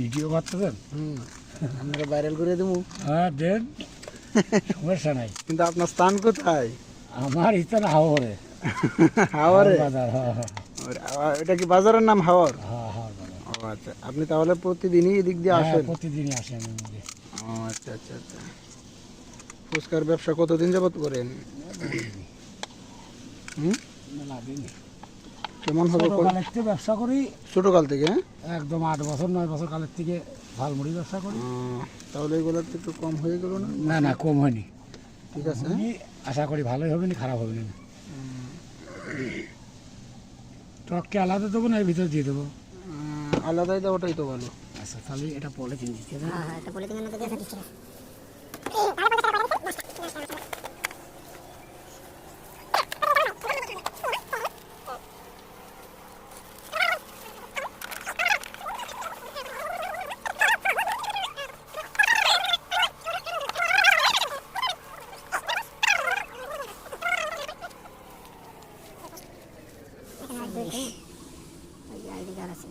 Video করতেছেন? আমরা viral করে দেবো। হ্যাঁ দেন, সমস্যা নাই। কিন্তু আপনার স্থান কোথায়? আমার ইতান হাওরে। হাওরে? বাজার, হ্যাঁ হ্যাঁ এটা কি বাজারের নাম হাওর? হ্যাঁ হ্যাঁ বাজার। ও আচ্ছা, আপনি তাহলে প্রতিদিনই এদিক দিয়ে হ্যাঁ আসেন? প্রতিদিনই আসি আমি এদিকে। ও আচ্ছা আচ্ছা আচ্ছা। ফুচকার ব্যবসা কতদিন যাবত করেন? মেলা দিন। কেমন হবে? ছোটকালের থেকে ব্যবসা করি, ছোটকাল থেকে? একদম 8 বছর 9 বছর কালের থেকে ঝালমুড়ি ব্যবসা করি। তাহলে এগুলোর তো একটু কম হয়ে গেল না? না না, কম হয়নি। ঠিক আছে। আমি আশা করি ভালোই হবে না, খারাপ হবে না। টককে আলাদা দেবো না এর ভিতরে দিয়ে দেবো? আলাদাই দেওয়াটাই তো ভালো। আচ্ছা তাহলে এটা পলিথিন দিতে হবে। হ্যাঁ এটা পলিথিনের মধ্যে দিয়ে দিচ্ছি। আইডি কার্ড আছে।